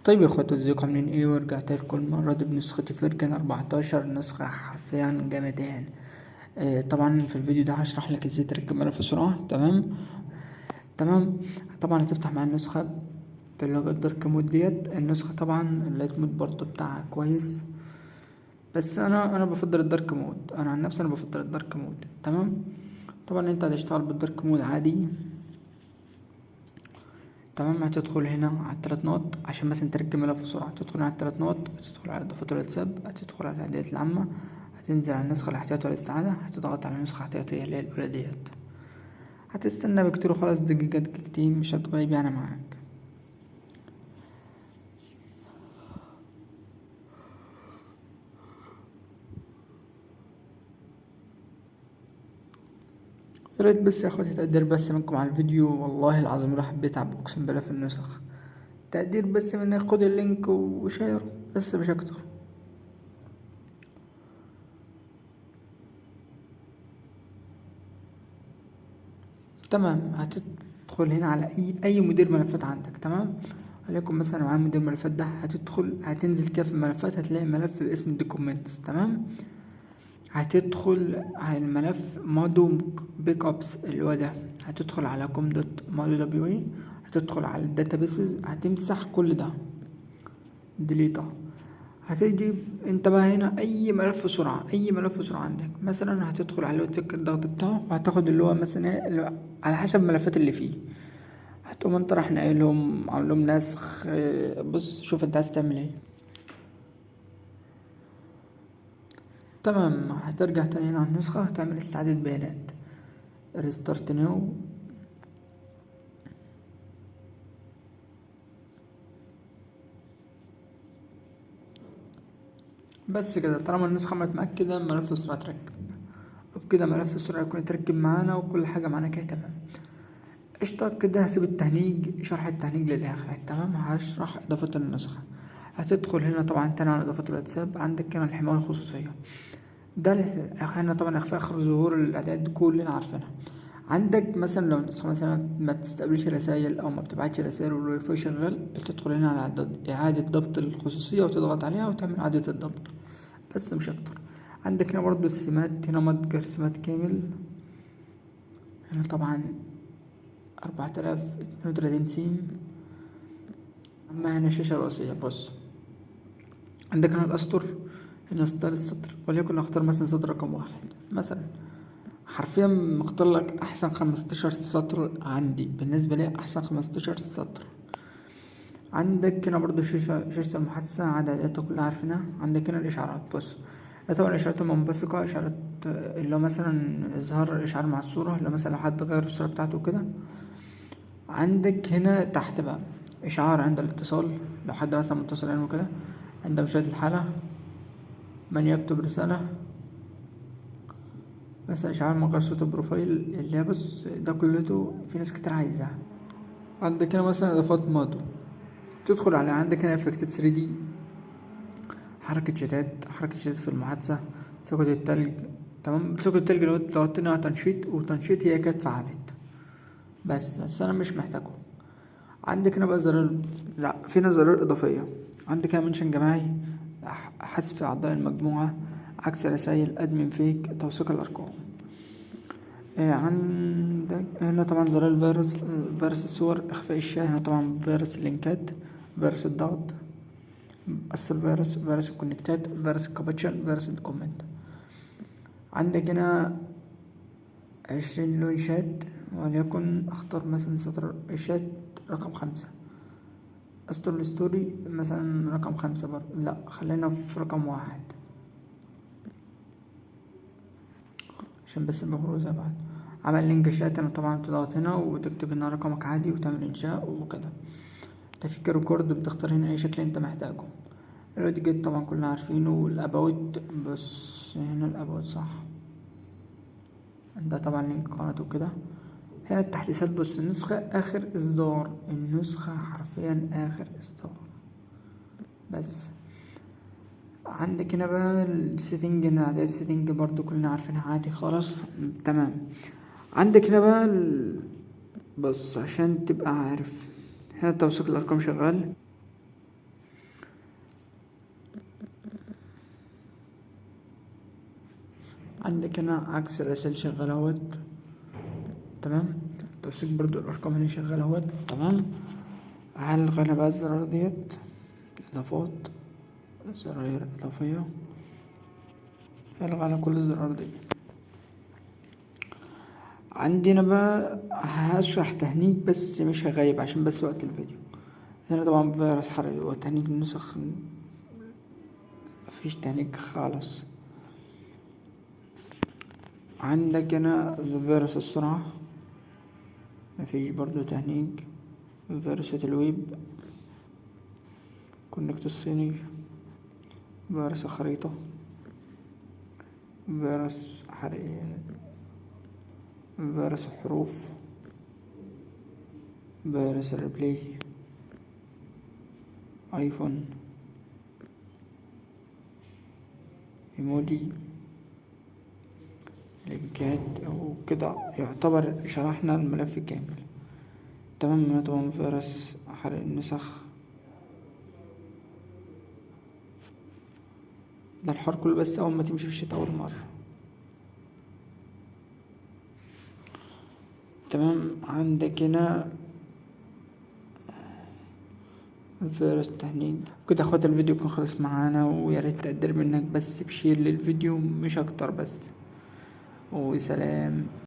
طيب يا اخواتي، ازيكم عاملين ايه؟ ورجعت لكم المرة دي بنسختي فيرجن 14، نسخة حرفيا جامدين. طبعا في الفيديو ده هشرح لك ازاي تركب ملف بسرعة. تمام. طبعا هتفتح مع النسخة بلغة دارك مود ديت. النسخة طبعا اللايت مود برضو بتاعها كويس، بس انا بفضل الدارك مود. انا عن نفسي انا بفضل الدارك مود. تمام. طبعا انت هتشتغل بالدارك مود عادي. تمام. هتدخل هنا على التلات نقط عشان مثلا تركب ملف بسرعة. هتدخل على التلات نقط، هتدخل على إضافات الواتساب، هتدخل على الإعدادات العامة، هتنزل على النسخة الاحتياطية والاستعادة، هتضغط على النسخة الاحتياطية اللي هي الأولى ديت. هتستنى بكتير وخلاص، دقيقة دقيقتين مش هتغيب يعني معاك. يا ريت بس يا اخواتي تقدير بس منكم على الفيديو، والله العظيم الواحد بيتعب اقسم بالله في النسخ. تقدير بس منك، خد اللينك وشيره بس مش اكتر. تمام. هتدخل هنا على اي مدير ملفات عندك. تمام. وليكن مثلا معايا مدير ملفات ده. هتنزل كده في الملفات، هتلاقي ملف باسم الدوكيومنتس. تمام. هتدخل على الملف مودو بيك ابس اللي هو ده. هتدخل على كوم دوت مودو دبليو اي، هتدخل على الداتابيسز، هتمسح كل ده ديليته. هتيجي انت بقى هنا اي ملف بسرعة عندك. مثلا هتدخل عليه وتك الضغط بتاعه، وهتاخد اللي هو مثلا على حسب الملفات اللي فيه. هتقوم انت راح ناقلهم عاملهم نسخ. بص شوف انت عايز تعمل ايه. تمام. هترجع تاني هنا على النسخة، هتعمل استعادة بيانات، ريستارت نيو. بس كده. طالما النسخة عملت معاك كده، ملف السرعة تركب. وبكده ملف السرعة يكون يتركب معانا، وكل حاجة معانا كده تمام. قشطة كده. هسيب شرح التهنيج للآخر. تمام. هشرح إضافة النسخة. هتدخل هنا طبعا تاني على إضافة الواتساب. عندك هنا الحماية الخصوصية، ده هنا طبعا إخفاء آخر ظهور الإعداد كلنا عارفينها. عندك مثلا لو النسخة مثلا ما بتستقبلش رسايل أو ما بتبعتش رسايل والواي فاي شغال، بتدخل هنا على إعادة ضبط الخصوصية وتضغط عليها وتعمل إعادة الضبط، بس مش أكتر. عندك هنا برضو السمات، هنا متجر سمات كامل. هنا طبعا 4032 سيم. أما هنا شاشة رئيسية. بص عندك هنا الأسطر، هنا ستار السطر، وليكن أختار مثلا سطر رقم 1 مثلا. حرفيا مختار لك أحسن 15 سطر عندي، بالنسبة لي أحسن 15 سطر. عندك هنا برضو شاشة المحادثة عدد كلها عارفينها. عندك هنا الإشعارات. بص طبعا الإشعارات المنبثقة، إشعارات اللي هو مثلا إظهار الإشعار مع الصورة، لو مثلا لو حد غير الصورة بتاعته كده. عندك هنا تحت بقى إشعار عند الاتصال، لو حد مثلا متصل يعني وكده. عند مشاهدة الحالة، من يكتب رسالة، مثلا إشعار من غير صوت البروفايل اللي هي بص ده كلته في ناس كتير عايزاها. عندك هنا مثلا إضافات مادو، تدخل على عندك هنا إفكتات 3D، حركة شتات في المحادثة، سقوط التلج. تمام. سقوط التلج لو ضغطت على تنشيط وتنشيط هي كانت فعلت، بس أنا مش محتاجه. عندك هنا بقى زرار، لا فينا زرار إضافية. عندك هنا منشن جماعي، حذف أعضاء المجموعة، عكس رسائل، أدمن فيك، توثيق الأرقام. عندك هنا طبعا زرار الفيروس، فيروس الصور، إخفاء الشاشة. هنا طبعا فيروس اللينكات، فيروس الضغط، أصل فيروس الكونكتات، فيروس الكابتشن، فيروس الكومنت. عندك هنا 20 لون شات، وليكن اختار مثلا سطر الشات رقم 5. استر الستوري مثلا رقم 5 برضه، لا خلينا في رقم 1 عشان بس المفروض بعد. عمل لينك شات، انا طبعا بتضغط هنا وتكتب هنا رقمك عادي وتعمل انشاء وكده. تفك ريكورد، بتختار هنا اي شكل انت محتاجه. الويت جيت طبعا كلنا عارفينه، والاباوت بس هنا الاباوت صح، ده طبعا لينك قناته وكده. هنا التحديثات. بص النسخة آخر إصدار، النسخة حرفيا آخر إصدار. بس عندك هنا بقى السيتنج، هنا إعداد السيتنج برضو كلنا عارفينها عادي خلاص. تمام. عندك هنا بقى بص عشان تبقى عارف، هنا توثيق الأرقام شغال. عندك هنا عكس الرسائل شغال اهوت، تمام. توثيق برضو الارقام هنا شغال اهوت، تمام. هلغي انا بقى الزرار ديت، اضافات، زراير اضافية، هلغي انا كل الزرار دي. عندنا بقى هشرح تهنيج بس مش هغيب عشان بس وقت الفيديو. هنا طبعا فيروس حراري وتهنيج النسخ، مفيش تهنيج خالص. عندك هنا فيروس السرعة، مفيش برضو تهنيج. فيروسات الويب، كونكت الصيني، فيروس الخريطة، فيروس حرقي، فيروس الحروف، فيروس الريبلاي، ايفون، ايموجي، لينكات. وكده يعتبر شرحنا الملف كامل، تمام. هنا طبعا فيروس حرق النسخ، ده الحوار كله بس اول ما تمشي في الشتا اول مرة، تمام. عندك هنا فيروس تهنيج. كده اخوات الفيديو يكون خلص معانا، وياريت تقدر منك بس بشير للفيديو مش اكتر بس، وسلام.